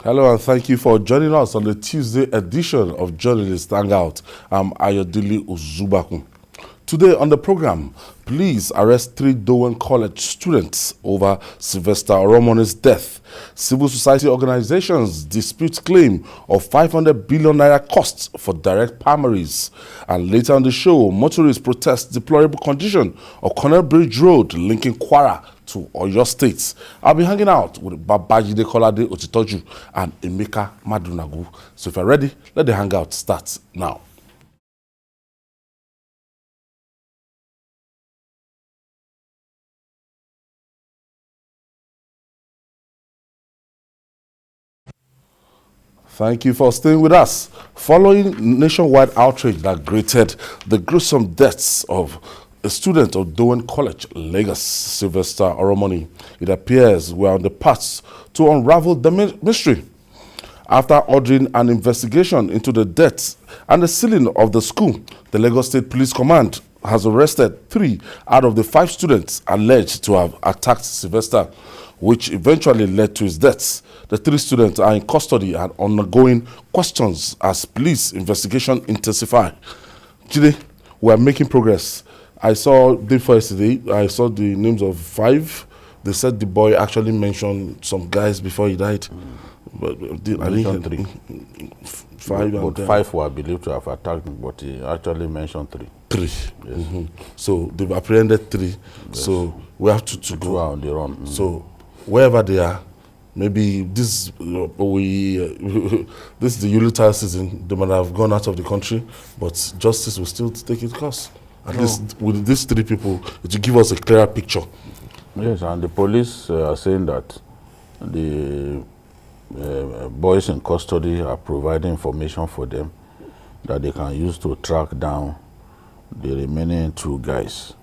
Hello and thank you for joining us on the Tuesday edition of Journalist Hangout. I'm Ayodele Ozubaku. Today on the program, police arrest 3 Dowen College students over Sylvester Oromoni's death. Civil society organizations dispute claim of 500 billion naira costs for direct primaries. And later on the show, motorists protest deplorable condition of Cornell Bridge Road linking Kwara to Oyo State. I'll be hanging out with Babajide Kolade Otitoju and Emeka Madunagu. So if you're ready, let the hangout start now. Thank you for staying with us. Following nationwide outrage that greeted the gruesome deaths of a student of Dowen College, Lagos, Sylvester Oromoni, it appears we are on the path to unravel the mystery. After ordering an investigation into the deaths and the sealing of the school, the Lagos State Police Command has arrested 3 out of the 5 students alleged to have attacked Sylvester, which eventually led to his death. The 3 students are in custody and undergoing questions as police investigation intensify. Today, we are making progress. I saw yesterday, I saw the names of 5. They said the boy actually mentioned some guys before he died. But I mentioned 3. 5 but 5 were believed to have attacked him, but he actually mentioned 3. 3. Yes. So they've apprehended 3. Yes. So we have to go. 2 are on the run. So wherever they are, maybe this this is the Yuletide season. They might have gone out of the country, but justice will still take its course. At least with these 3 people, it will give us a clearer picture. Yes, and the police are saying that the boys in custody are providing information for them that they can use to track down the remaining 2 guys.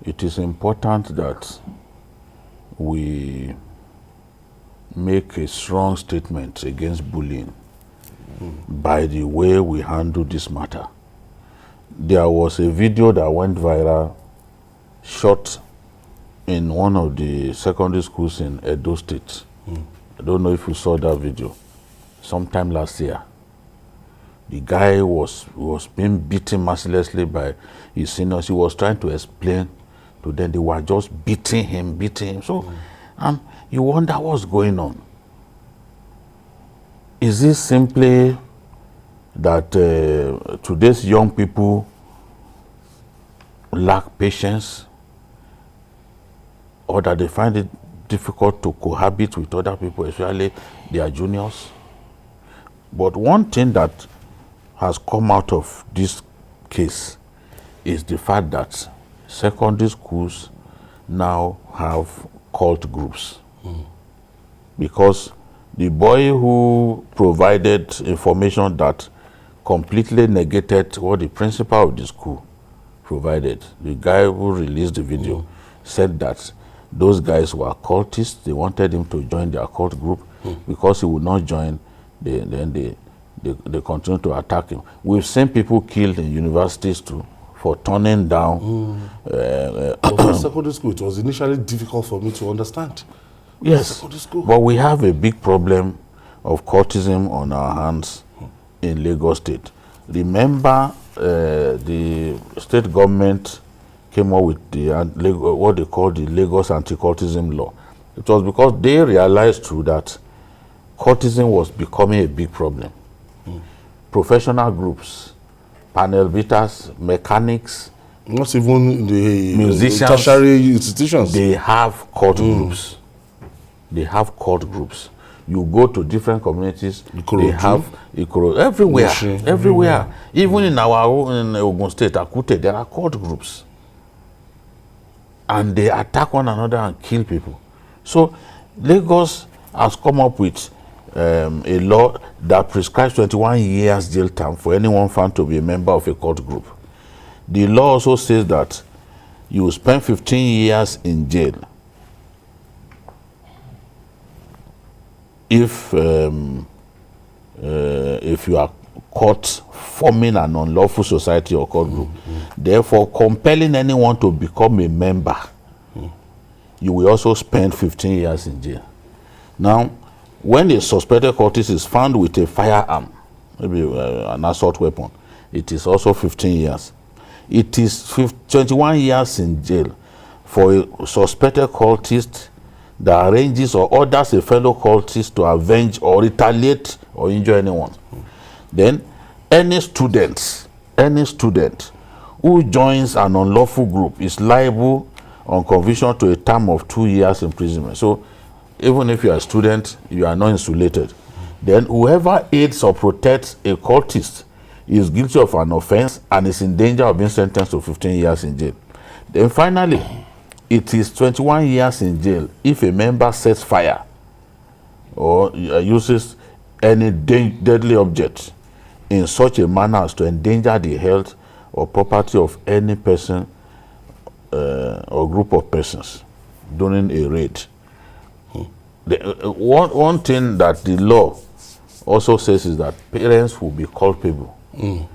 It is important that we make a strong statement against bullying by the way we handle this matter. There was a video that went viral, shot in one of the secondary schools in Edo State. I don't know if you saw that video. Sometime last year, the guy was being beaten mercilessly by his seniors. He was trying to explain to them. They were just beating him. So, you wonder what's going on. Is this simply that today's young people lack patience, or that they find it difficult to cohabit with other people, especially their juniors? But one thing that has come out of this case is the fact that secondary schools now have cult groups. Because the boy who provided information that completely negated what the principal of the school provided, the guy who released the video, said that those guys were cultists. They wanted him to join their cult group. Because he would not join, then they continue to attack him. We've seen people killed in universities too for turning down. For secondary school, it was initially difficult for me to understand. Yes, but we have a big problem of cultism on our hands in Lagos State. Remember, the state government came up with what they call the Lagos Anti-Cultism Law. It was because they realized too that cultism was becoming a big problem. Professional groups, panel beaters, mechanics, not even the musicians, tertiary institutions, they have cult groups. They have cult groups. You go to different communities, they have everywhere. Even in our own Ogun State, Akute, there are cult groups. And they attack one another and kill people. So Lagos has come up with a law that prescribes 21 years jail term for anyone found to be a member of a cult group. The law also says that you spend 15 years in jail if you are caught forming an unlawful society or cult group. Therefore, compelling anyone to become a member, you will also spend 15 years in jail. Now, when a suspected cultist is found with a firearm, maybe an assault weapon, it is also 15 years. It is 21 years in jail for a suspected cultist that arranges or orders a fellow cultist to avenge or retaliate or injure anyone. Then any student who joins an unlawful group is liable on conviction to a term of 2 years imprisonment. So even if you are a student, you are not insulated. Then whoever aids or protects a cultist is guilty of an offense and is in danger of being sentenced to 15 years in jail. Then finally, it is 21 years in jail if a member sets fire or uses any deadly object in such a manner as to endanger the health or property of any person or group of persons during a raid. One thing that the law also says is that parents will be culpable in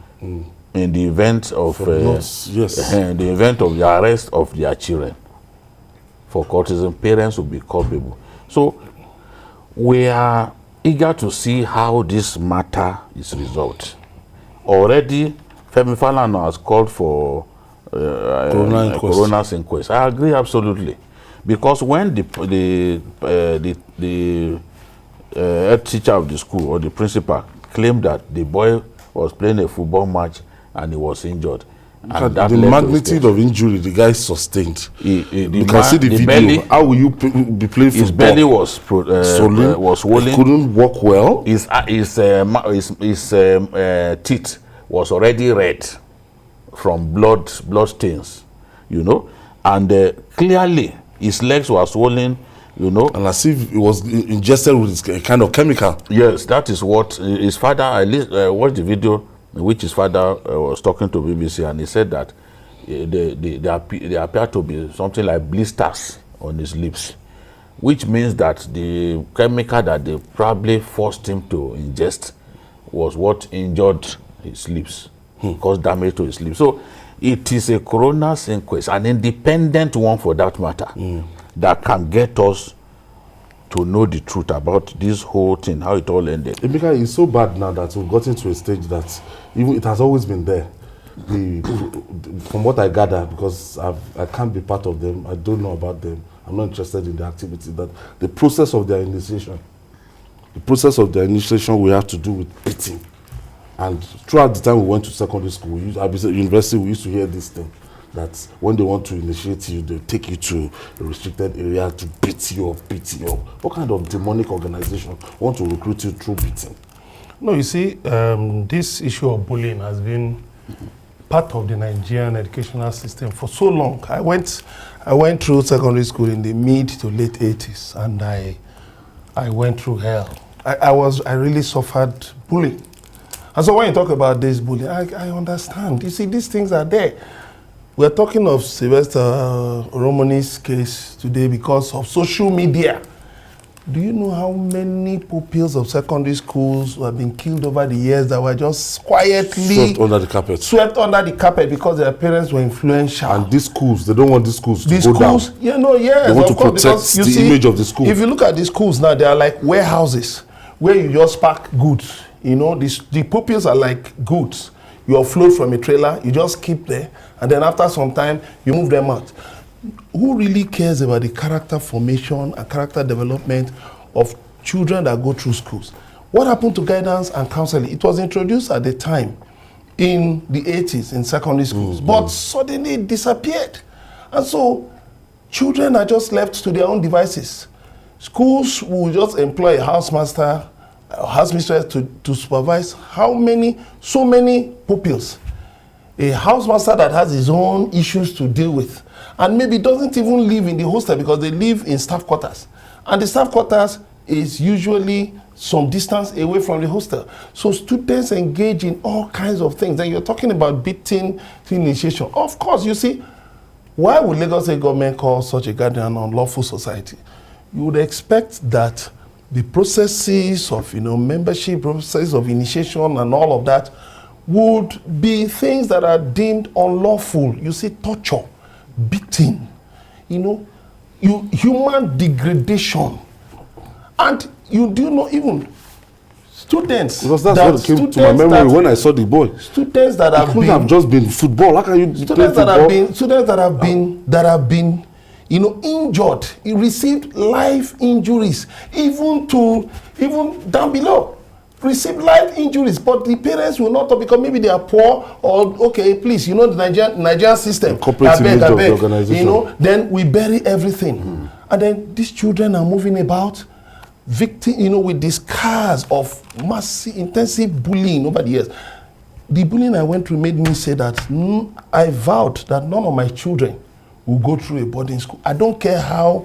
the event of in the event of the arrest of their children for cultism. Parents will be culpable. So we are eager to see how this matter is resolved. Already, Femi Falana has called for coroner's inquest. I agree absolutely, because when the head teacher of the school or the principal claimed that the boy was playing a football match and he was injured, and the magnitude of injury the guy sustained, you can see the video. Belly, how will you be playing football? His belly was swollen. He couldn't walk well. His teeth was already red from blood stains, you know, and clearly his legs were swollen, you know, and as if it was ingested with a kind of chemical. Yes, that is what his father. I watched the video in which his father was talking to BBC, and he said that they appear to be something like blisters on his lips, which means that the chemical that they probably forced him to ingest was what injured his lips, caused damage to his lips. So it is a coroner's inquest, an independent one for that matter, that can get us to know the truth about this whole thing, how it all ended. It's so bad now that we've gotten to a stage that even it has always been there. From what I gather, because I can't be part of them, I don't know about them, I'm not interested in the activity, that the process of their initiation we have to do with beating. And throughout the time we went to secondary school, university, we used to hear this thing, that when they want to initiate you, they take you to a restricted area to beat you up. What kind of demonic organization want to recruit you through beating? No, you see, this issue of bullying has been part of the Nigerian educational system for so long. I went through secondary school in the mid to late 80s, and I went through hell. I really suffered bullying. And so when you talk about this bullying, I understand. You see, these things are there. We're talking of Sylvester Oromoni's case today because of social media. Do you know how many pupils of secondary schools who have been killed over the years that were just quietly swept under the carpet? Swept under the carpet because their parents were influential. And these schools, they don't want these schools to go down. You know, yes, they want to protect the image of the school. If you look at these schools now, they are like warehouses where you just pack goods. You know, the pupils are like goods. You offload from a trailer, you just keep there, and then after some time, you move them out. Who really cares about the character formation and character development of children that go through schools? What happened to guidance and counseling? It was introduced at the time in the 80s in secondary schools, but suddenly it disappeared. And so children are just left to their own devices. Schools will just employ a housemaster, housemistress to supervise so many pupils. A housemaster that has his own issues to deal with, and maybe doesn't even live in the hostel because they live in staff quarters. And the staff quarters is usually some distance away from the hostel. So students engage in all kinds of things. And you're talking about beating to initiation. Of course, you see, why would Lagos State government call such a gathering an unlawful society? You would expect that the processes of, membership, processes of initiation and all of that would be things that are deemed unlawful. You see, torture, beating, human degradation. And you do not even students. Because that's what came to my memory when I saw the boy. Students that have been have just been football. How can you play football? Students that have been, injured. He received life injuries, even down below. Received life injuries, but the parents will not talk because maybe they are poor or okay, please, the Nigerian system. Corporate image of the organization. Then we bury everything, and then these children are moving about, victim, with these scars of massive, intensive bullying over the years. The bullying I went through made me say that I vowed that none of my children will go through a boarding school. I don't care how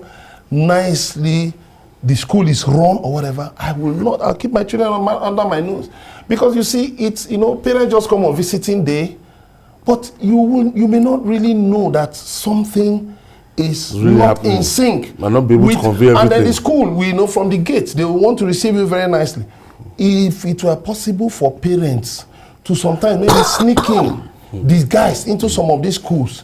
nicely the school is run or whatever, I will not. I'll keep my children under my nose. Because you see, it's, parents just come on visiting day, but you may not really know that something is really not happening. In sync. Might not be able to convey everything. And then the school, we know from the gate, they will want to receive you very nicely. If it were possible for parents to sometimes maybe sneak in these guys into some of these schools,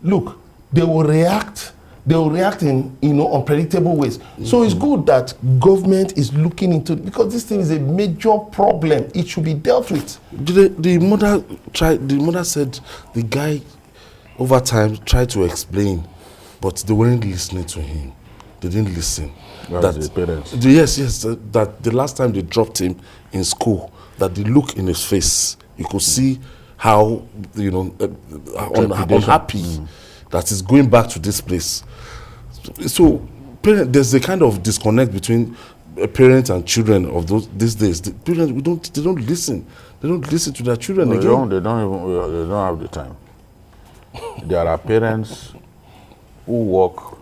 look, they will react in unpredictable ways. So it's good that government is looking into it because this thing is a major problem. It should be dealt with. The mother said the guy over time tried to explain, but they weren't listening to him. They didn't listen. That the parents. Yes, that the last time they dropped him in school, that the look in his face, you could see how unhappy that is going back to this place. So there's a kind of disconnect between parents and children of these days. The parents they don't listen. They don't listen to their children again. They don't have the time. There are parents who work,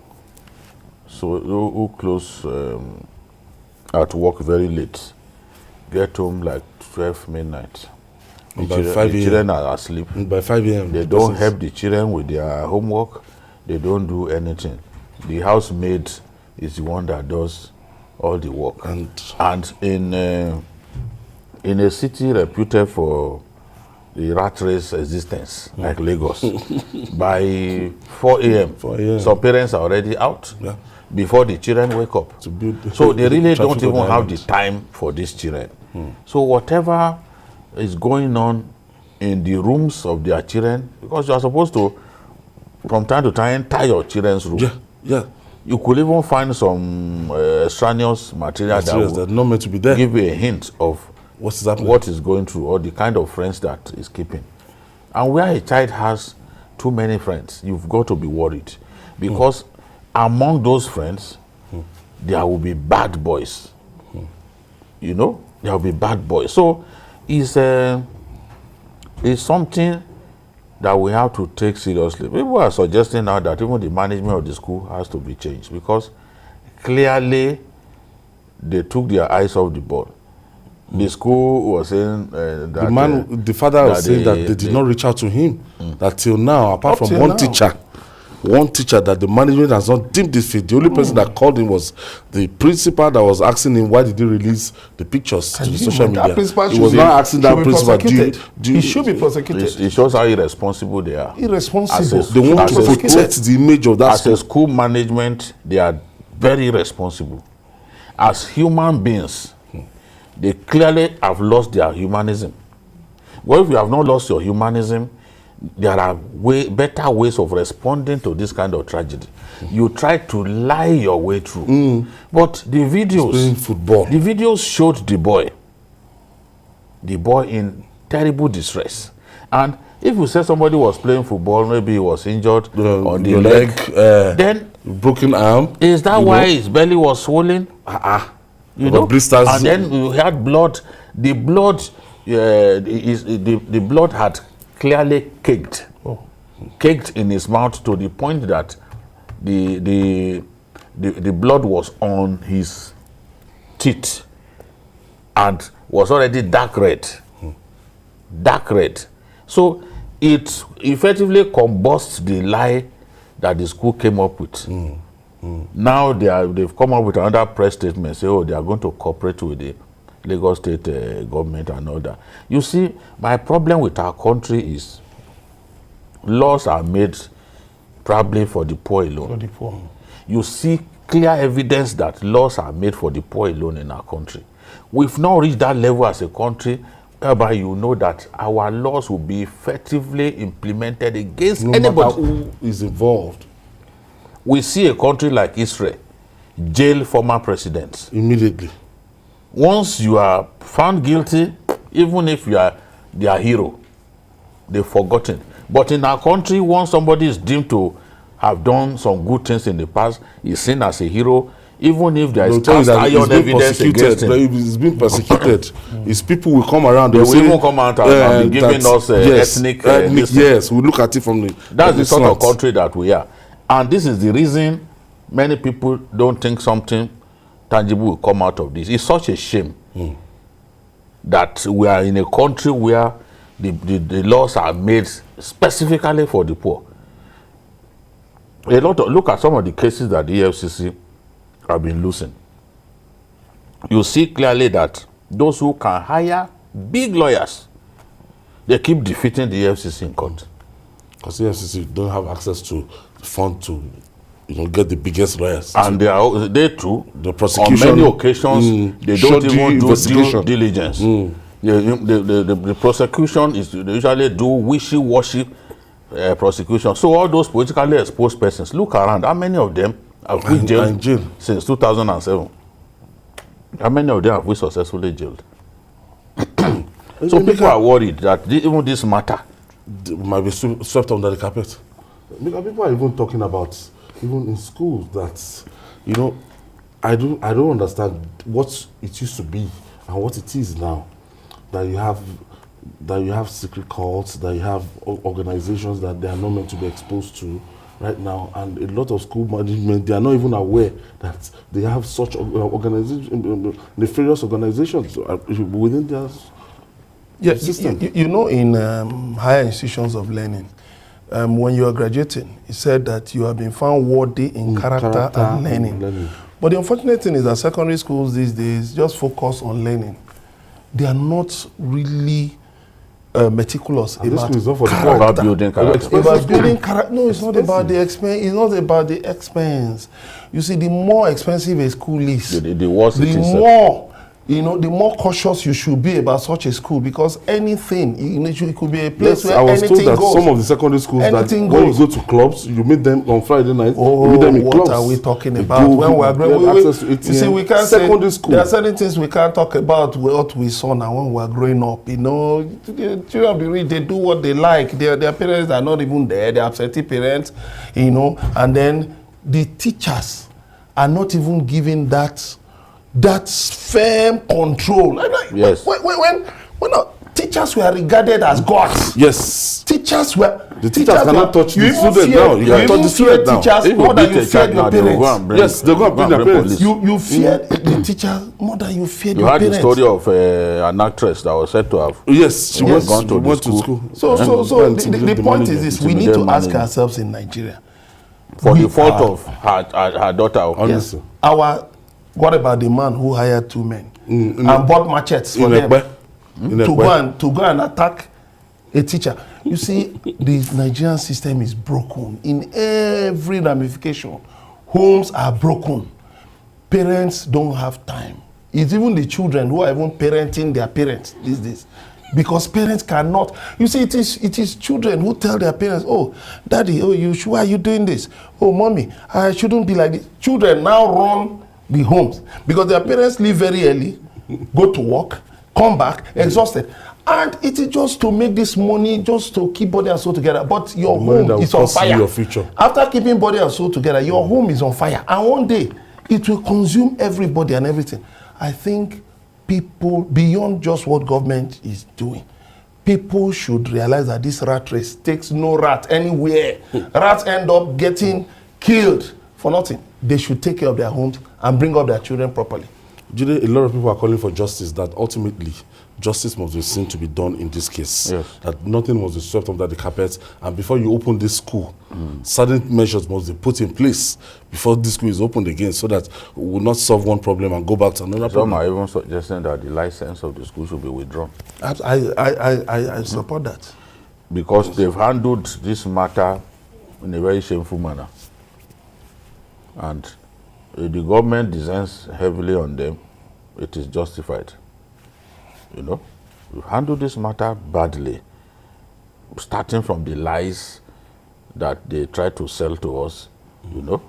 who close at work very late, get home like 12 midnight. The children are asleep. By 5 a.m. They don't help the children with their homework. They don't do anything. The housemaid is the one that does all the work. And in a city reputed for the rat race existence, like Lagos, by 4 a.m., some parents are already out before the children wake up. So they really don't even have the time for these children. So whatever is going on in the rooms of their children, because you are supposed to, from time to time, tie your children's room. Yeah. You could even find some extraneous material that not meant to be there. Give you a hint of what is going through or the kind of friends that is keeping. And where a child has too many friends, you've got to be worried. Because among those friends, there will be bad boys. There will be bad boys. So it's something that we have to take seriously. People are suggesting now that even the management of the school has to be changed because clearly they took their eyes off the ball. The school was saying that the father was saying that they did not reach out to him. That till now, apart from one teacher that the management has not deemed this fit. The only person that called him was the principal that was asking him why did he release the pictures to the social media. He was not asking that principal. He should be prosecuted. It shows how irresponsible they are. Irresponsible. They want to protect the image of that school. As a school management, they are very responsible. As human beings, they clearly have lost their humanism. Well, if you have not lost your humanism, there are better ways of responding to this kind of tragedy. You try to lie your way through. But the videos showed the boy in terrible distress. And if you say somebody was playing football, maybe he was injured on the leg, then broken arm. Is that why his belly was swollen? Blisters. And then you had blood. The blood had clearly caked in his mouth to the point that the blood was on his teeth and was already dark red. So it effectively combusts the lie that the school came up with. Now they've come up with another press statement, say, they are going to cooperate with the Lagos State government and all that. You see, my problem with our country is laws are made probably for the poor alone. For the poor. You see clear evidence that laws are made for the poor alone in our country. We've not reached that level as a country whereby you know that our laws will be effectively implemented against No anybody matter who is involved. We see a country like Israel jail former presidents. Immediately. Once you are found guilty, even if you are their hero, they've forgotten. But in our country, once somebody is deemed to have done some good things in the past, he's seen as a hero, even if there is cast iron evidence against him. He's been persecuted. His people will come around. They will even come out and be giving us ethnic yes, we look at it from the... That's the sort of country that we are. And this is the reason many people don't think something tangible will come out of this. It's such a shame that we are in a country where the laws are made specifically for the poor. Look at some of the cases that the EFCC have been losing. You see clearly that those who can hire big lawyers, they keep defeating the EFCC in court. Because the EFCC don't have access to fund to, get the biggest lawyers. And they too, the prosecution, on many occasions, they don't even do due diligence. The prosecution they usually do wishy-washy prosecution. So all those politically exposed persons, look around, how many of them have we jailed since 2007? How many of them have we successfully jailed? So people are worried that even this matter might be swept under the carpet. People are even talking about, even in schools, that, I don't understand what it used to be and what it is now. That you have secret cults, that you have organizations that they are not meant to be exposed to right now, and a lot of school management, they are not even aware that they have such nefarious organizations within their system. In higher institutions of learning, when you are graduating, it said that you have been found worthy in character and learning. But the unfortunate thing is that secondary schools these days just focus on learning. They are not really meticulous about building character. No, it's not about the expense. It's not about the expense. You see, the more expensive a school is, the worse it is. The more cautious you should be about such a school, because anything, it could be a place where I was anything told that goes. some of the secondary schools Anything that when you go to clubs, you meet them on Friday night. Oh, you meet them in what clubs. are we talking about? When we are growing, access to ATM, you see, we can't secondary say school. there are certain things we can't talk about what we saw now when we are growing up. The children of the rich, they do what they like. Their parents are not even there. They are absentee parents, and then the teachers are not even given that firm control. Yes. When teachers were regarded as gods. Yes. Teachers were. The teachers cannot touch the student now. You can touch the student now. Teachers more than you feared your parents. Yes, they go and bring their parents. You feared the teachers more than you feared your parents. You heard the story of an actress that was said to have. Yes, she went to school. So the point is this: we need to ask ourselves in Nigeria, for the fault of her daughter. Honestly, what about the man who hired two men and bought machetes for them to go and attack a teacher? You see, the Nigerian system is broken in every ramification. Homes are broken. Parents don't have time. It's even the children who are even parenting their parents these days. Because parents cannot. You see, it is children who tell their parents, "Oh, daddy, why are you doing this? Oh, mommy, I shouldn't be like this." Children now run the homes because their parents leave very early, go to work, come back exhausted, and it is just to make this money, just to keep body and soul together. But your home is on fire. Your future. After keeping body and soul together, your home is on fire, and one day it will consume everybody and everything. I think people, beyond just what government is doing, people should realize that this rat race takes no rat anywhere. Rats end up getting killed for nothing. They should take care of their homes and bring up their children properly. Jude, a lot of people are calling for justice, that ultimately justice must be seen to be done in this case. Yes. That nothing must be swept under the carpet, and before you open this school, certain measures must be put in place before this school is opened again, so that we will not solve one problem and go back to another problem. Some are even suggesting that the license of the school should be withdrawn. I support that. Because they've handled this matter in a very shameful manner. And if the government descends heavily on them, it is justified. You know, we handle this matter badly, starting from the lies that they try to sell to us, you know,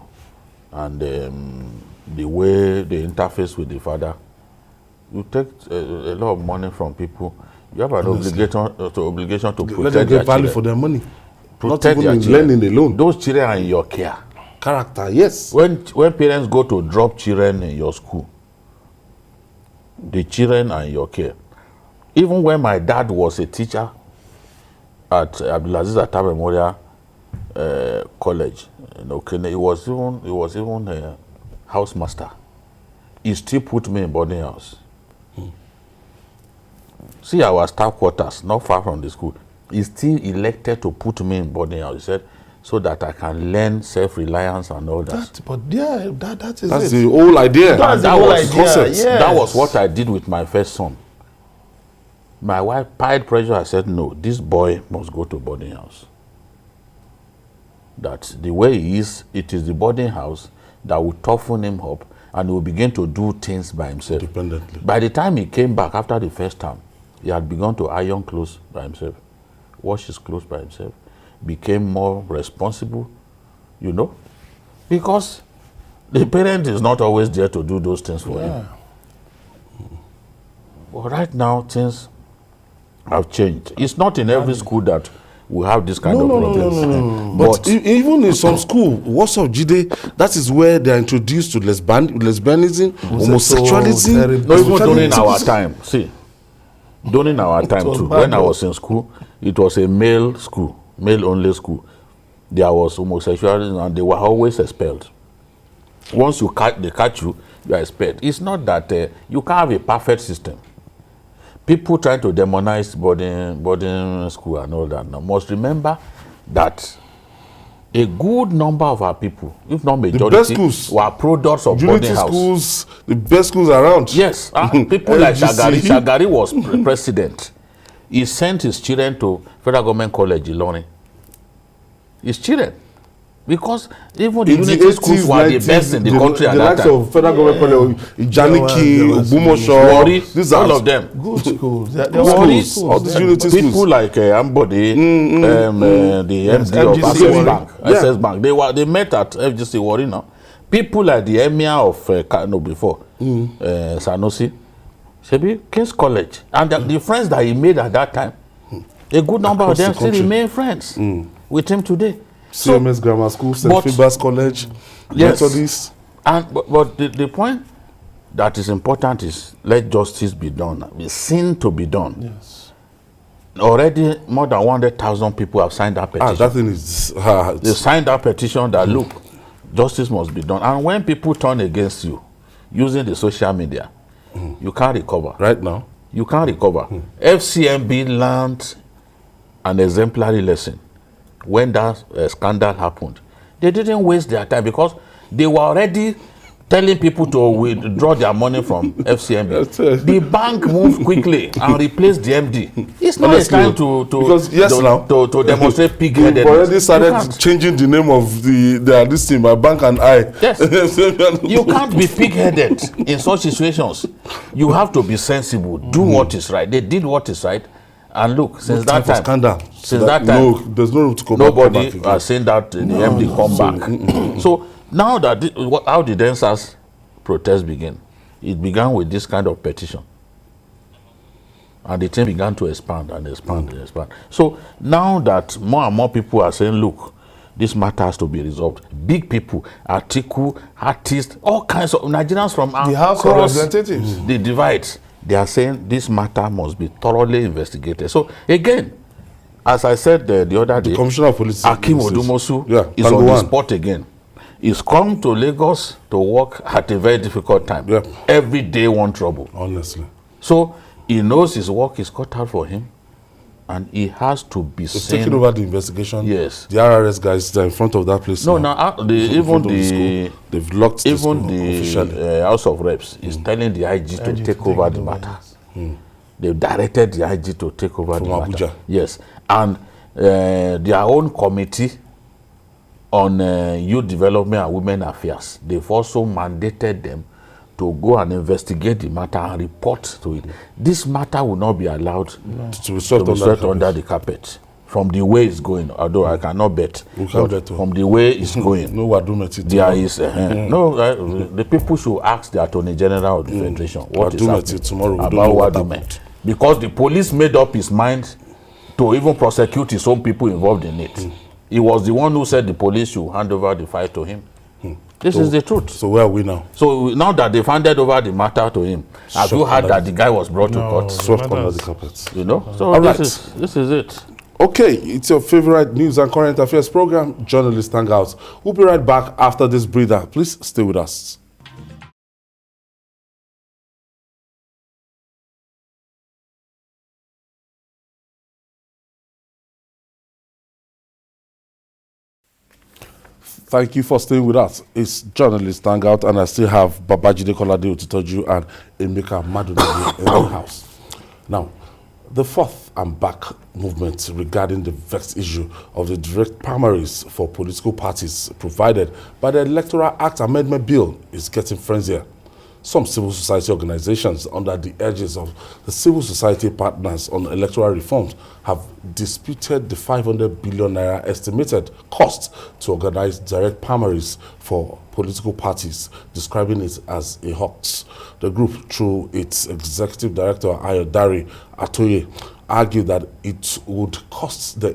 and the way they interface with the father. You take a lot of money from people. You have an obligation to protect Let them their get value children. for their money. Protect Not their even in children. learning alone. Those children are in your care. Character, yes. When parents go to drop children in your school, the children are in your care. Even when my dad was a teacher at Abdulaziz Atta Memorial College, you know, he was even a housemaster. He still put me in boarding house. See our staff quarters, not far from the school. He still elected to put me in boarding house. He said, so that I can learn self-reliance and all that. But yeah, that's the whole idea. That's the that whole was idea. concept. Yes. That was what I did with my first son. My wife piled pressure. I said, no, this boy must go to boarding house. That the way he is, it is the boarding house that will toughen him up and he will begin to do things by himself. Independently. By the time he came back after the first term, he had begun to iron clothes by himself, wash his clothes by himself, became more responsible, you know, because the parent is not always there to do those things for him. But right now, things have changed. It's not in every school that we have this kind of problems. But even in some school, what's up, Jide? That is where they are introduced to lesbianism, homosexualism. No, even during our time. See, during our time too, when I was in school, it was a male school, male-only school. There was homosexuality and they were always expelled. Once they catch you, you are expelled. It's not that you can't have a perfect system. People trying to demonize boarding school and all that now must remember that a good number of our people, if not majority, were products of boarding house. Schools, the best schools around. Yes, people like Shagari. Shagari was president. He sent his children to Federal Government College in Ilorin. His children. Because even the unity schools were the best in the country at that time. The likes of Federal Government College, Ijaniki, Ogbomoso, these all of them. Good schools. All these unity schools. People like Ambode, the MD of Access Bank. Access Bank. They met at FGC Warri now. People like the Emir of Kano before, Sanusi, Shebi, King's College. And the friends that he made at that time, a good number of them still remain friends with him today. CMS Grammar School, St. Phoebus College, yes. Methodist. But the point that is important is let justice be done, be seen to be done. Yes. Already more than 100,000 people have signed that petition. That thing is... they signed that petition that, look, justice must be done. And when people turn against you, using the social media, you can't recover. Right now? You can't recover. FCMB learned an exemplary lesson. When that scandal happened, they didn't waste their time because they were already telling people to withdraw their money from FCMB. The bank moved quickly and replaced the MD. It's not a time to demonstrate pig-headedness. We've already started changing the name of this thing, my bank and I. Yes. You can't be pig-headed in such situations. You have to be sensible. Do what is right. They did what is right. And look, since that time, no, there's no room to go back. Nobody has seen that the MD come back. So now that how did NSAS protest begin? It began with this kind of petition, and the thing began to expand and expand and expand. So now that more and more people are saying, look, this matter has to be resolved. Big people, Atiku, artists, all kinds of Nigerians from the House of Representatives, the divide. They are saying this matter must be thoroughly investigated. So again, as I said the other day, the Commissioner of Police, Akim Odumosu, is on the spot again. He's come to Lagos to work at a very difficult time. Yeah. Every day one trouble. Honestly. So he knows his work is cut out for him, and he has to be seen. Taking over the investigation. Yes. The RRS guys are in front of that place. No, now they've locked the even the House of Reps is telling the IG to take over the matter. They've directed the IG to take over the matter. Abuja. Yes, and their own committee on youth development and women affairs, they've also mandated them to go and investigate the matter and report to it. This matter will not be allowed to be swept under the carpet. From the way it's going, although I cannot bet, from the way it's going, there is the people should ask the Attorney General of the Federation what is happening tomorrow about what because the police made up his mind to even prosecute his own people involved in it. He was the one who said the police should hand over the fight to him. This is the truth. So where are we now? So now that they've handed over the matter to him, have you heard that the guy was brought to court? Swept under the carpet. You know? So this is it. Okay, it's your favorite news and current affairs program, Journalist Hangout. We'll be right back after this breather. Please stay with us. Thank you for staying with us. It's Journalist Hangout, and I still have Babajide Kolade Otitoju and Emeka Madunagi in the house. Now, the fourth and back movement regarding the vexed issue of the direct primaries for political parties provided by the Electoral Act Amendment Bill is getting frenzier. Some civil society organizations, under the urges of the civil society partners on electoral reforms, have disputed the 500 billion naira estimated cost to organize direct primaries for political parties, describing it as a hoax. The group, through its executive director Ayodari Atoye, argued that it would cost the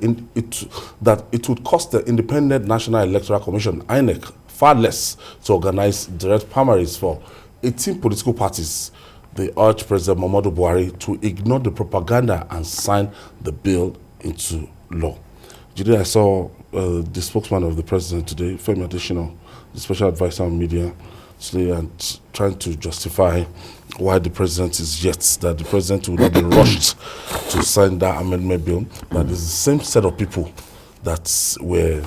Independent National Electoral Commission (INEC) far less to organize direct primaries for 18 political parties. They urged President Muhammadu Buhari to ignore the propaganda and sign the bill into law. Today I saw the spokesman of the president today, Femi Adesina, the special advisor on media, today, and trying to justify why the president is that the president will not be rushed to sign that amendment bill. That is the same set of people that were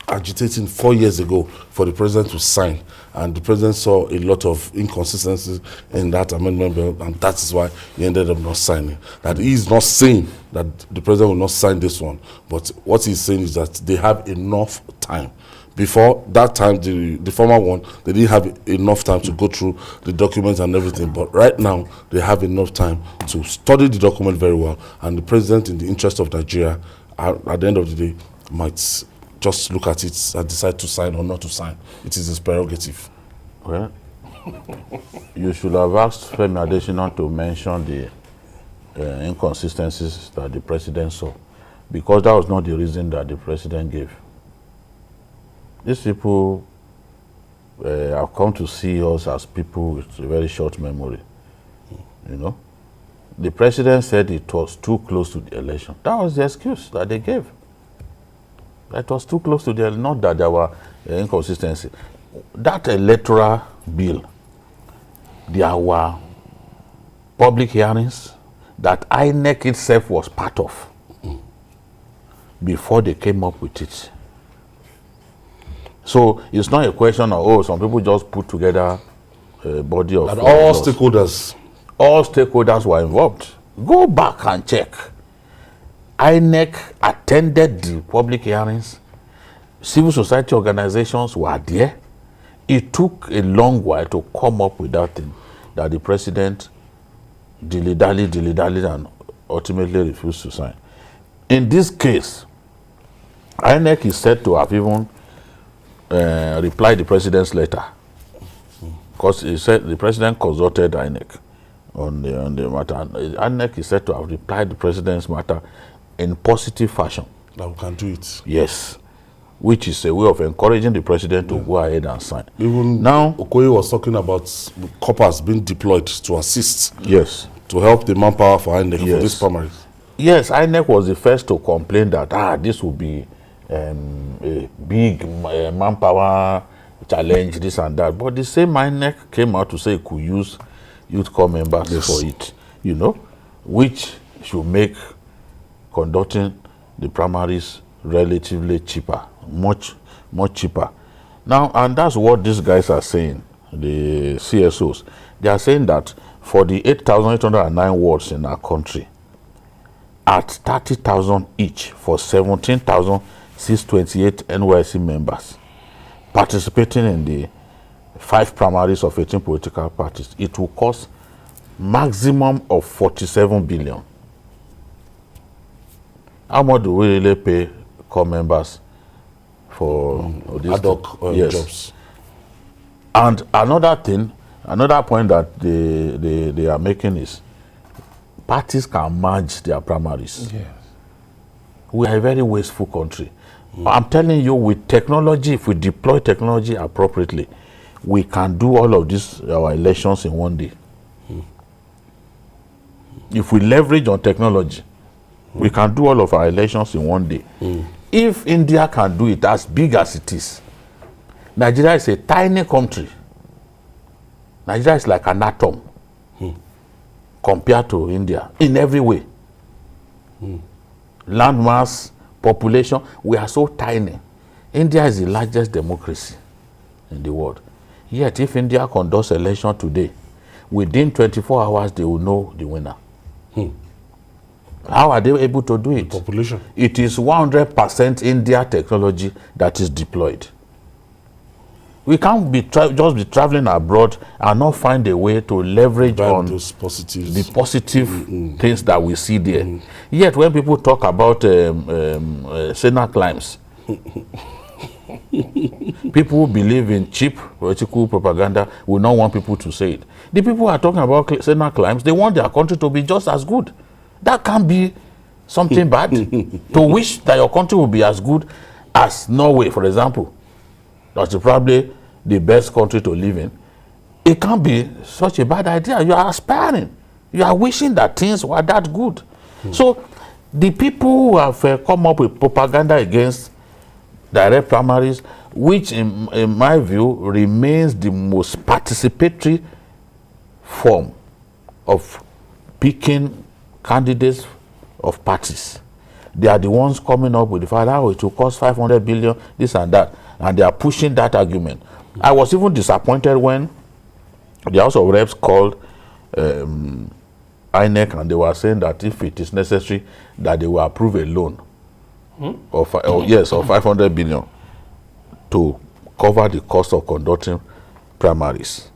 agitating 4 years ago for the president to sign, and the president saw a lot of inconsistencies in that amendment bill, and that is why he ended up not signing. That he is not saying that the president will not sign this one, but what he's saying is that they have enough time. Before that time, the former one, they didn't have enough time to go through the documents and everything, but right now they have enough time to study the document very well, and the president, in the interest of Nigeria, at the end of the day, might just look at it and decide to sign or not to sign. It is his prerogative. Well, you should have asked Femi Adesina to mention the inconsistencies that the president saw, because that was not the reason that the president gave. These people have come to see us as people with a very short memory. You know, the president said it was too close to the election. That was the excuse that they gave. It was too close to the election, not that there were inconsistencies. That electoral bill, there were public hearings that INEC itself was part of before they came up with it. So it's not a question of, some people just put together a body of... And all stakeholders. All stakeholders were involved. Go back and check. INEC attended the public hearings. Civil society organizations were there. It took a long while to come up with that thing that the president dilly-dallied and ultimately refused to sign. In this case, INEC is said to have even replied the president's letter, because he said the president consulted INEC on the matter. INEC is said to have replied the president's matter in positive fashion. That we can do it. Yes, which is a way of encouraging the president to go ahead and sign. Even now, Okoye was talking about corpers being deployed to assist. Yes. To help the manpower for INEC for this primaries. Yes, INEC was the first to complain that this would be a big manpower challenge, this and that. But the same INEC came out to say it could use youth corps members for it, you know, which should make conducting the primaries relatively cheaper, much cheaper. Now, and that's what these guys are saying, the CSOs. They are saying that for the 8,809 wards in our country, at 30,000 each for 17,000 628 NYC members participating in the 5 primaries of 18 political parties, it will cost maximum of 47 billion. How much do we really pay core members for these ad hoc yes. jobs? And another thing, another point that they are making is parties can merge their primaries. Yes. We are a very wasteful country. I'm telling you, with technology, if we deploy technology appropriately, we can do all of these our elections in one day. If we leverage on technology, we can do all of our elections in one day. If India can do it as big as it is, Nigeria is a tiny country. Nigeria is like an atom compared to India in every way. Land mass, population, we are so tiny. India is the largest democracy in the world. Yet if India conducts election today, within 24 hours they will know the winner. How are they able to do it? Population. It is 100% India technology that is deployed. We can't be just be traveling abroad and not find a way to leverage on those positives. the positive things that we see there. Yet when people talk about Senna climbs, people who believe in cheap political propaganda will not want people to say it. The people who are talking about Senna climbs, they want their country to be just as good. That can't be something bad. To wish that your country will be as good as Norway, for example, that's probably the best country to live in. It can't be such a bad idea. You are aspiring. You are wishing that things were that good. So the people who have come up with propaganda against direct primaries, which in my view remains the most participatory form of picking candidates of parties. They are the ones coming up with the fact that it will cost 500 billion, this and that, and they are pushing that argument. I was even disappointed when the House of Reps called INEC and they were saying that if it is necessary, that they will approve a loan of 500 billion to cover the cost of conducting primaries.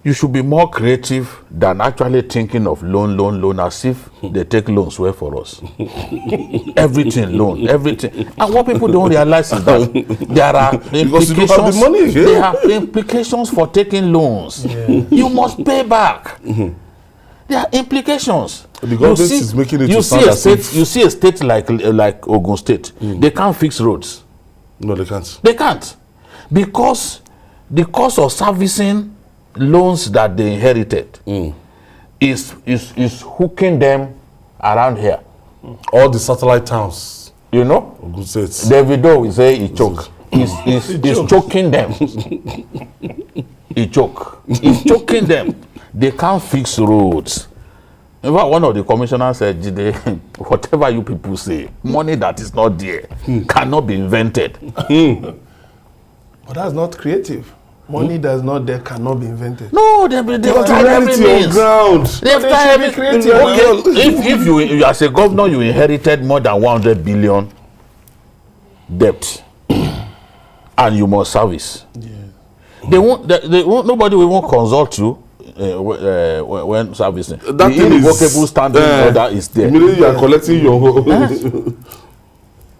You should be more creative than actually thinking of loan as if they take loans well for us. Everything loan, everything. And what people don't realize is that there are implications. The money, yeah. There are implications for taking loans. Yeah. You must pay back. There are implications. The government is making it to sound as if you see a state like Ogun State. They can't fix roads. No, they can't. They can't. Because the cost of servicing loans that they inherited is hooking them around here. All the satellite towns. You know? Ogun State. Davido will say he choke. He's choking them. He choke. He's choking them. They can't fix roads. In fact, one of the commissioners said, whatever you people say, money that is not there cannot be invented. But that's not creative. Money that's not there cannot be invented. No, they've tried every means. They've tried every creative. Okay, if you as a governor you inherited more than 100 billion debt, and you must service. Yeah. They won't. Nobody will consult you when servicing. That the irrevocable standing order is there. Immediately you are collecting your.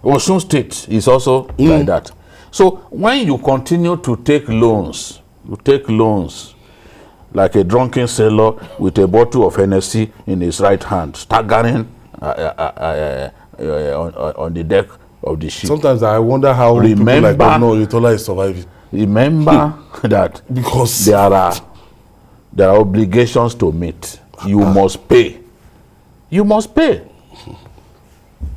Osun State is also like that. So when you continue to take loans, like a drunken sailor with a bottle of Hennessy in his right hand, staggering on the deck of the ship. Sometimes I wonder how people like Otola is surviving. Remember that because there are obligations to meet. You must pay. You must pay.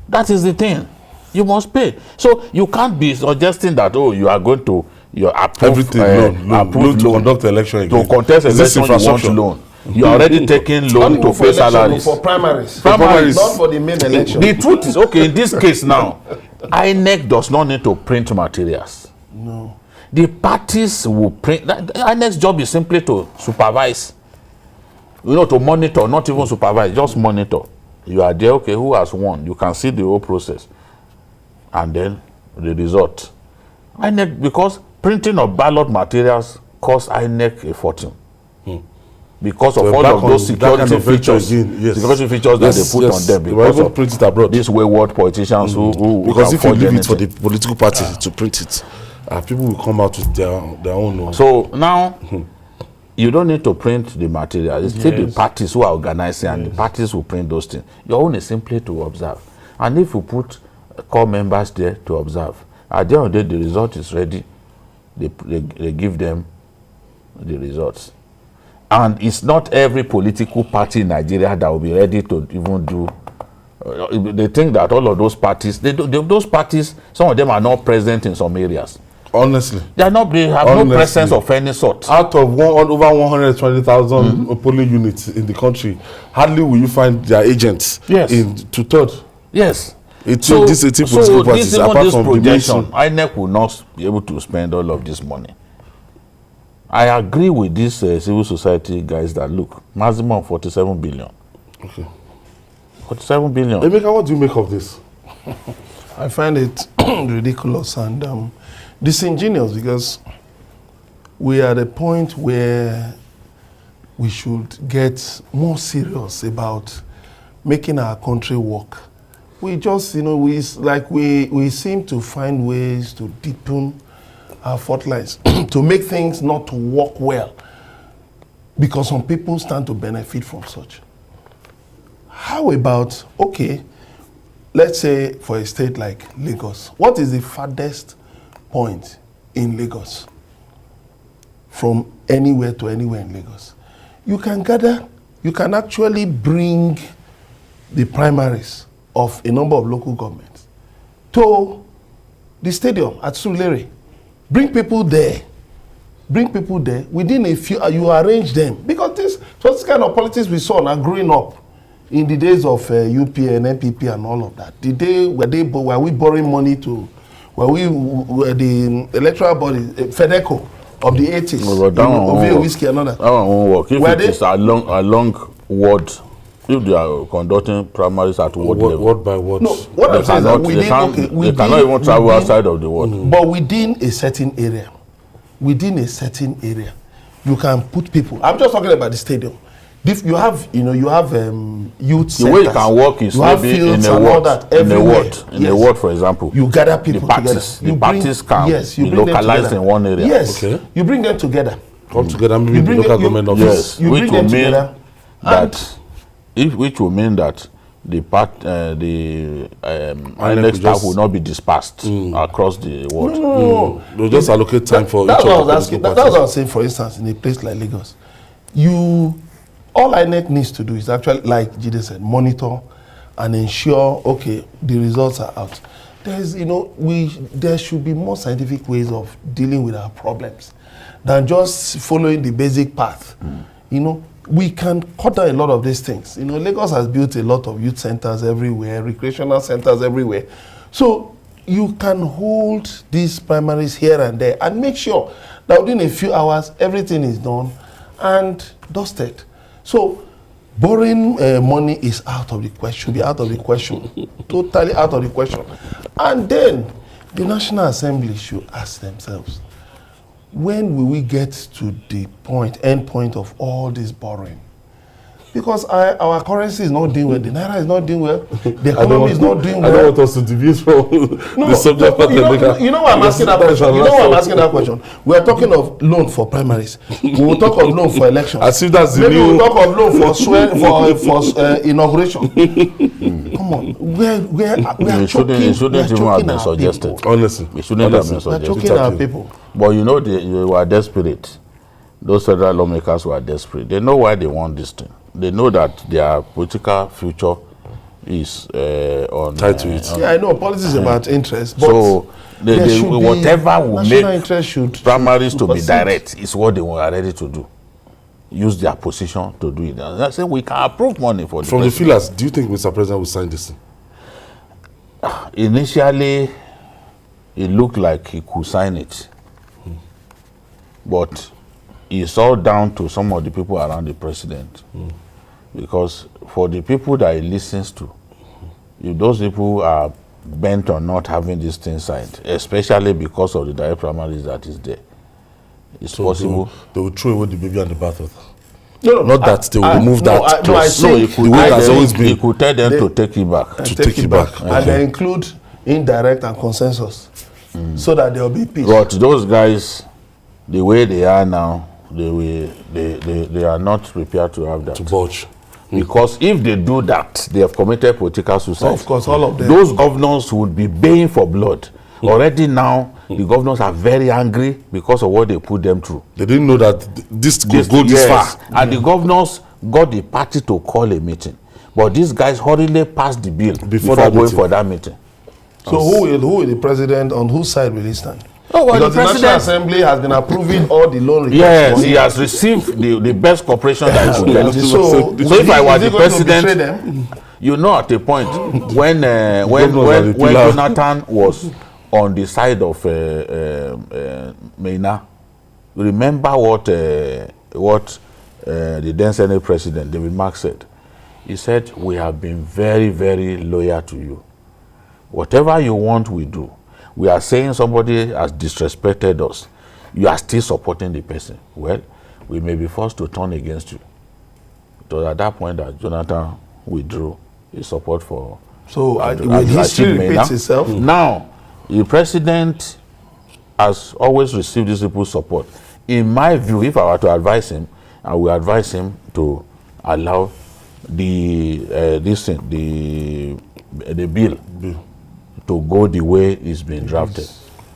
That is the thing. You must pay. So you can't be suggesting that you are going to approve everything loan to conduct election again. To contest election you want loan. You are already taking loan to pay salaries. For primaries. Not for the main election. The truth is, okay, in this case now, INEC does not need to print materials. No. The parties will print. INEC's job is simply to supervise. To monitor, not even supervise, just monitor. You are there, okay, who has won? You can see the whole process. and then the result. INEC, because printing of ballot materials costs INEC a fortune. Because of all of those security features, yes. security features that they put on them, because of print it abroad. These wayward politicians who because if you leave anything. it for the political party to print it, people will come out with their own. So now, you don't need to print the material. It's still the parties who are organizing, and the parties will print those things. Your own is simply to observe. And if you put core members there to observe, at the end of the day, the result is ready. They give them the results. And it's not every political party in Nigeria that will be ready to even do. They think that all of those parties, those parties, some of them are not present in some areas. Honestly, they have no presence of any sort. Out of over 120,000 polling units in the country, hardly will you find their agents in two-third. Yes. These political parties, apart from projection, INEC will not be able to spend all of this money. I agree with these civil society guys that look, maximum 47 billion. Okay. 47 billion. Emeka, what do you make of this? I find it ridiculous and disingenuous, because we are at a point where we should get more serious about making our country work. We just, we seem to find ways to deepen our fault lines to make things not to work well, because some people stand to benefit from such. How about, okay, let's say for a state like Lagos, what is the farthest point in Lagos from anywhere to anywhere in Lagos? You can actually bring the primaries of a number of local governments to the stadium at Surulere. Bring people there within a few, you arrange them, because this kind of politics we saw now growing up in the days of UP and NPP and all of that. The day were we borrowing money to, were the electoral body, FEDECO of the 80s, whiskey and all that. That one won't work. If it is along ward, if they are conducting primaries at ward level. Word by word. No, what I'm saying is that they cannot even travel outside of the ward. But within a certain area, you can put people. I'm just talking about the stadium. You have youth centers. The way it can work is maybe in a ward, for example. You gather people together. The parties can be localized in one area. Yes, okay. You bring them together. Come together, maybe the local government office. Yes, you bring them together. Which will mean that the INEC staff will not be dispersed across the world. No. They'll just allocate time for each of the political parties. That's what I was saying. For instance, in a place like Lagos, all INEC needs to do is actually, like Jide said, monitor and ensure, okay, the results are out. There should be more scientific ways of dealing with our problems than just following the basic path. We can cut down a lot of these things. Lagos has built a lot of youth centers everywhere, recreational centers everywhere. So you can hold these primaries here and there and make sure that within a few hours, everything is done and dusted. So borrowing money is out of the question, should be out of the question, totally out of the question. And then the National Assembly should ask themselves, when will we get to the end point of all this borrowing? Because our currency is not doing well, the Naira is not doing well, the economy is not doing well. I don't want us to deviate from the subject matter. You know why I'm asking that question? You know why I'm asking that question? We are talking of loan for primaries. We will talk of loan for elections. As if that's the Maybe new... we'll talk of loan for inauguration. Come on, we are choking our people. Honestly. It shouldn't have been suggested. We are choking our people. But they were desperate. Those federal lawmakers were desperate. They know why they want this thing. They know that their political future is on tied to it. I know politics is about interest, but so whatever will make primaries to be direct is what they are ready to do. Use their position to do it. And I say we can approve money for From the feelers, do you think Mr. President will sign this thing? Initially, it looked like he could sign it, but it's all down to some of the people around the president. Because for the people that he listens to, if those people are bent on not having this thing signed, especially because of the direct primaries that is there. It's possible. They will throw away the baby and the bathwater. No, Not that they will remove that clause. No, he could, the way tell that's them, always been. he could tell them to take it back. To take it back. And they include indirect and consensus, so that there will be peace. But those guys, the way they are now, they are not prepared to have that. To budge. Because if they do that, they have committed political suicide. Of course, all of them. Those governors would be baying for blood. Already now, the governors are very angry because of what they put them through. They didn't know that this could go this far. And the governors got the party to call a meeting. But these guys hurriedly passed the bill before going for that meeting. So who will the president, on whose side will he stand? Oh, well, because the National Assembly has been approving all the loan requests. Yes, he has received the best cooperation that he could get. So if I were the president, you know, at a point when Jonathan was on the side of Maina, remember what the then Senate President David Mark said. He said, "We have been very, very loyal to you. Whatever you want, we do. We are saying somebody has disrespected us. You are still supporting the person. Well, we may be forced to turn against you." It was at that point that Jonathan withdrew his support for. So will history repeat itself? Now, the president has always received this people's support. In my view, if I were to advise him, I would advise him to allow the bill to go the way it's been drafted.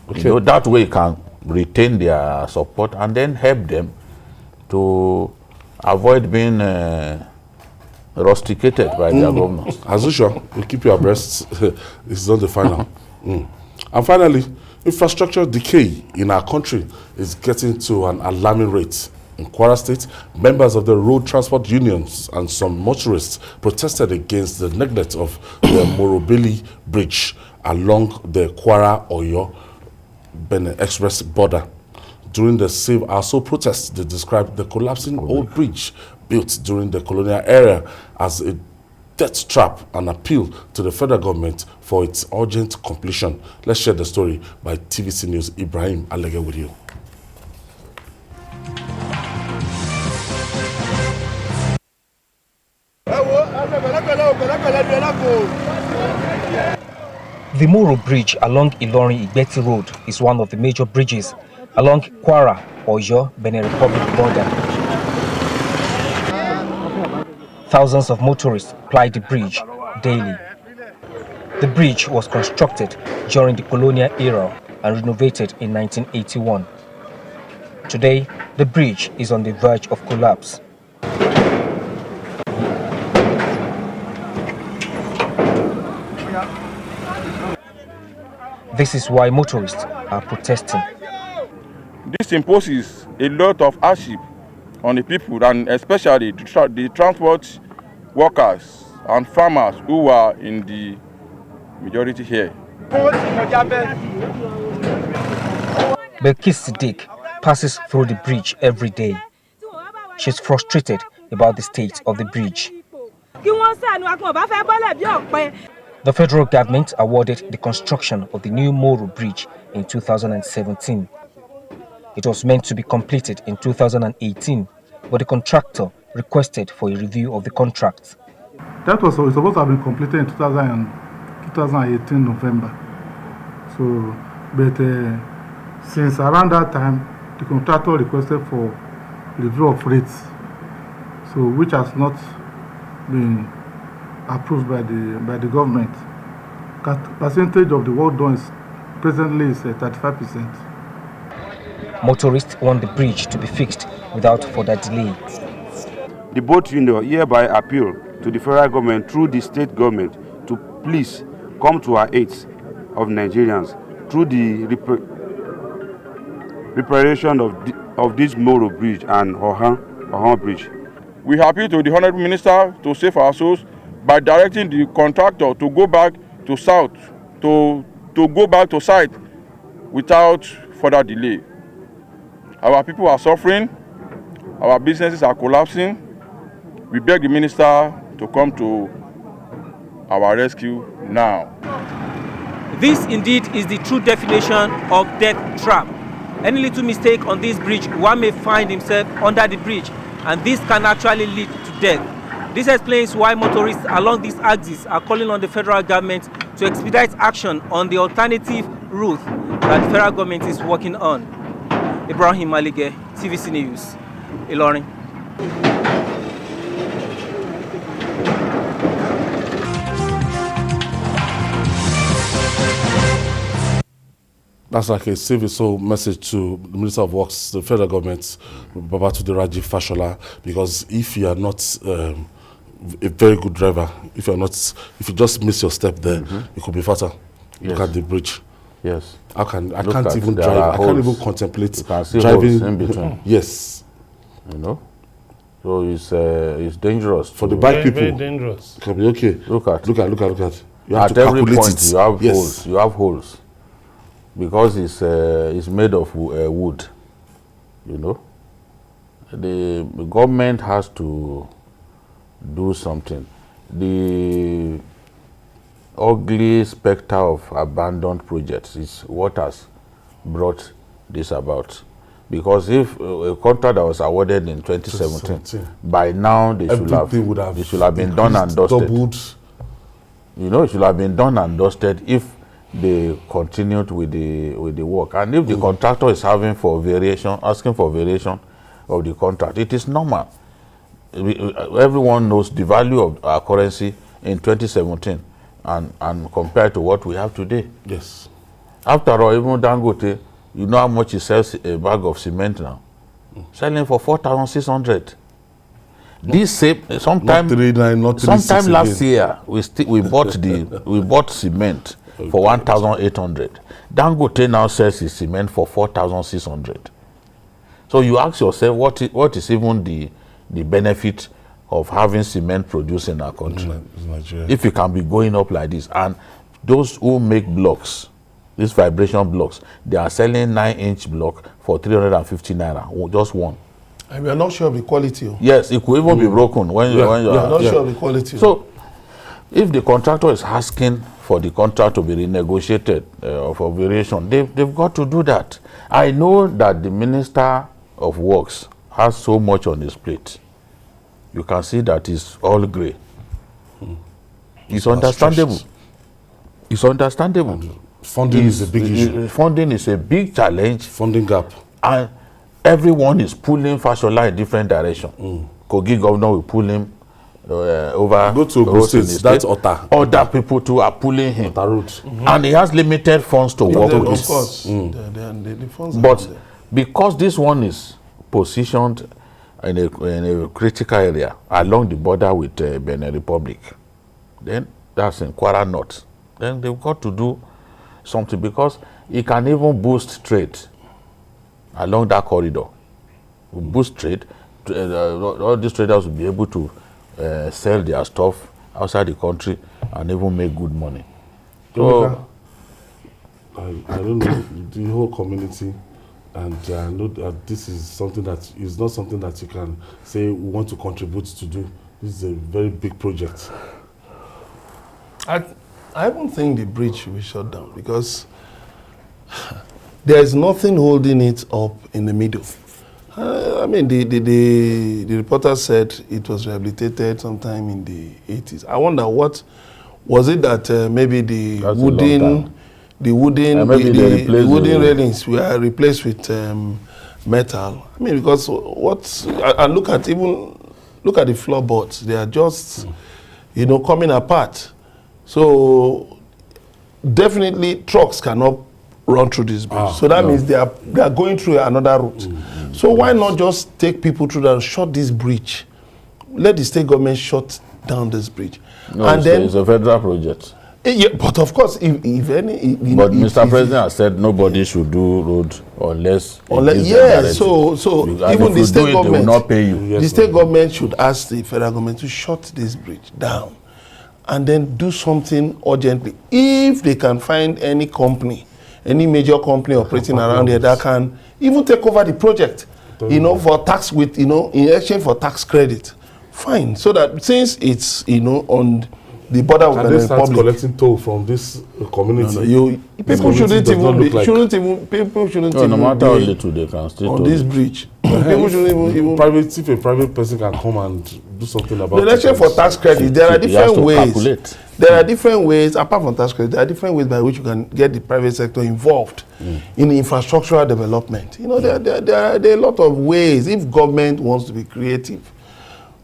Okay. You know, that way it can retain their support and then help them to avoid being rusticated by their governors. As usual, we'll keep you abreast. It's not the final. And finally, infrastructure decay in our country is getting to an alarming rate. In Kwara State, members of the road transport unions and some motorists protested against the neglect of the Morobili Bridge along the Kwara-Oyo Benin Express border. During the Save Our Soul protests, they described the collapsing old bridge built during the colonial era as a death trap and appeal to the federal government for its urgent completion. Let's share the story by TVC News' Ibrahim Alege with you. The Moro Bridge along Ilorin-Igbeti Road is one of the major bridges along Kwara-Oyo Benin Republic border. Thousands of motorists ply the bridge daily. The bridge was constructed during the colonial era and renovated in 1981. Today, the bridge is on the verge of collapse. This is why motorists are protesting. This imposes a lot of hardship on the people, and especially the transport workers and farmers who are in the majority here. Belkis Siddiq passes through the bridge every day. She's frustrated about the state of the bridge. The federal government awarded the construction of the new Moro Bridge in 2017. It was meant to be completed in 2018, but the contractor requested for a review of the contract. That was supposed to have been completed in 2018 November. So, but since around that time, the contractor requested for review of rates, so which has not been approved by the government. Percentage of the work done presently is 35%. Motorists want the bridge to be fixed without further delay. The boat union hereby appeal to the federal government through the state government to please come to our aid of Nigerians through the reparation of this Moro Bridge and Ohan Bridge. We appeal to the Honorable Minister to save our souls by directing the contractor to go back to south, to go back to site without further delay. Our people are suffering, our businesses are collapsing. We beg the minister to come to our rescue now. This indeed is the true definition of death trap. Any little mistake on this bridge, one may find himself under the bridge, and this can actually lead to death. This explains why motorists along this axis are calling on the federal government to expedite action on the alternative route that the federal government is working on. Ibrahim Malige, TVC News, Ilorin. That's like a civil message to the Minister of Works, the federal government, Babatude Raji Fashola, because if you are not a very good driver, if you just miss your step there, it could be fatal. Yes. Look at the bridge. Yes. I can't even drive. I can't even contemplate driving in between. Yes. You know, so it's dangerous for the bike people. Very dangerous. It can be okay. Look at. You have at to every calculate point it. you have Yes. holes. You have holes because it's made of wood. You know, the government has to do something. The ugly specter of abandoned projects is what has brought this about. Because if a contract that was awarded in 2017, by now they should have been done and dusted. Doubled. You know, it should have been done and dusted if they continued with the work. And if the contractor is asking for variation of the contract, it is normal. Everyone knows the value of our currency in 2017 and compared to what we have today. Yes. After all, even Dangote, you know how much he sells a bag of cement now? Selling for 4,600. This same sometime last year we bought cement for 1,800. Dangote now sells his cement for 4,600. So you ask yourself, what is even the benefit of having cement produced in our country? If it can be going up like this, and those who make blocks, these vibration blocks, they are selling 9-inch block for 350 naira, just one. And we are not sure of the quality. Yes, it could even be broken when you are not sure of the quality. So, if the contractor is asking for the contract to be renegotiated for variation, they've got to do that. I know that the Minister of Works has so much on his plate. You can see that it's all grey. It's understandable. It's understandable. Funding is a big issue. Funding is a big challenge. Funding gap. And everyone is pulling Fashola in different direction. Kogi governor will pull him over. Go to Ogun State. That's Ota. Other people too are pulling him. Ota Road. And he has limited funds to work with. Of course. The funds but because this one is positioned in a critical area along the border with Benin Republic, then that's in Kwara North. Then they've got to do something because it can even boost trade along that corridor. Boost trade. All these traders will be able to sell their stuff outside the country and even make good money. So, I don't know the whole community, and I know that this is something that is not something that you can say we want to contribute to do. This is a very big project. I don't think the bridge should be shut down because there is nothing holding it up in the middle. I mean, the reporter said it was rehabilitated sometime in the 80s. I wonder what was it that maybe the wooden railings were replaced with metal. I mean, because and look at the floorboards. They are just coming apart. So definitely trucks cannot run through this bridge. So that means they are going through another route. So why not just take people through that, shut this bridge, let the state government shut down this bridge, and then it's a federal project. Yeah, but of course, if any, but Mr. President has said nobody should do road unless so even the state government they will not pay you. The state government should ask the federal government to shut this bridge down, and then do something urgently. If they can find any company, any major company operating around here that can even take over the project, for tax in exchange for tax credit, fine. So that since it's the border of Can Benin they start Republic. collecting toll from this community? People shouldn't does not even be, look like- people shouldn't No even matter how be little they can still on toll this it. bridge. People shouldn't even. If a private person can come and do something about The election for tax credit, there are He has different to ways. calculate. There are different ways, apart from tax credit, there are different ways by which you can get the private sector involved in infrastructural development. You know, there are a lot of ways. If government wants to be creative,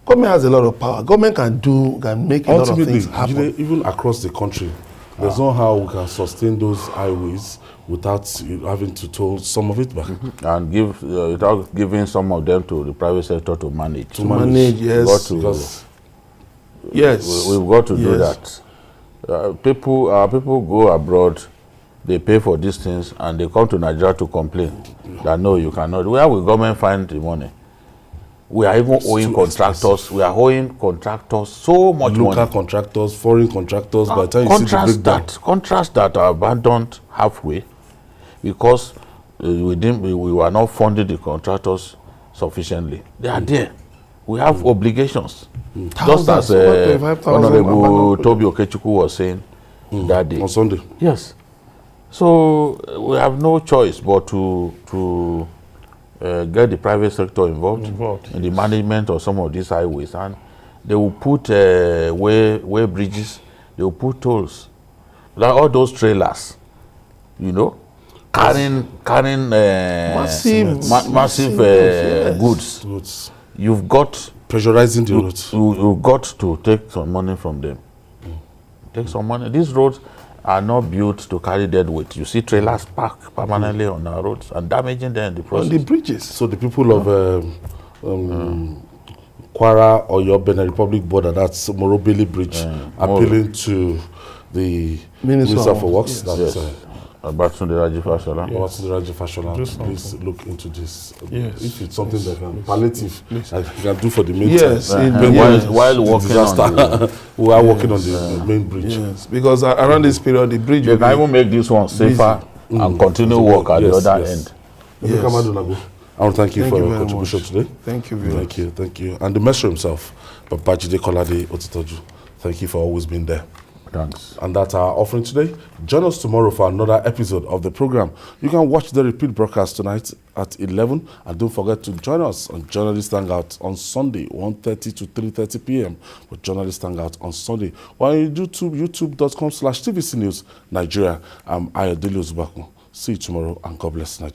government has a lot of power. Government can make a lot of Ultimately, things happen. even across the country, there's no how we can sustain those highways without having to toll some of it back. And give without giving some of them to the private sector to manage. To manage, yes. Got to- Because Yes. We've got to do Yes. that. People go abroad, they pay for these things, and they come to Nigeria to complain that no, you cannot. Where will government find the money? We are even owing contractors. We are owing contractors so much local money. contractors, foreign contractors, by the time you see the breakdown, Contracts that are abandoned halfway because we were not funding the contractors sufficiently. They are there. We have obligations. Just as Thousands, 125,000 Honorable abandoned Toby Okechukwu was saying that day. on Sunday. Yes. So we have no choice but to get the private sector involved in the management of some of these highways, and they will put way bridges, they will put tolls, like all those trailers, you know, carrying massive yes. goods. Roads. You've got Pressurizing the roads. you've got to take some money from them. Take some money. These roads are not built to carry dead weight. You see trailers parked permanently on our roads and damaging them in the On process. the bridges. So the people of Kwara or your Benin Republic border, that's Morobili Bridge, appealing to the Minister for Works. Yes. That's Yes. Babatunde Raji Fashola. Babatunde Raji Fashola. Do something. Please look into this. Yes. If it's something that can palliative, that you can do for the meantime. Yes, While working on the, We are working on the main bridge. Yes, because around this period, the bridge they will can be even make this one safer and continue work at the other end. Yes. I want to thank you Thank for you your very contribution much. today. Thank you very much. Thank you. And the maestro himself, Babajide Kolade Otitoju, thank you for always being there. Thanks. And that's our offering today. Join us tomorrow for another episode of the program. You can watch the repeat broadcast tonight at 11. And don't forget to join us on Journalist Hangout on Sunday, 1:30 to 3:30 p.m. with Journalist Hangout on Sunday. Or on YouTube, youtube.com/TVC News Nigeria. I'm Ayodele Ozubaku. See you tomorrow and God bless Nigeria.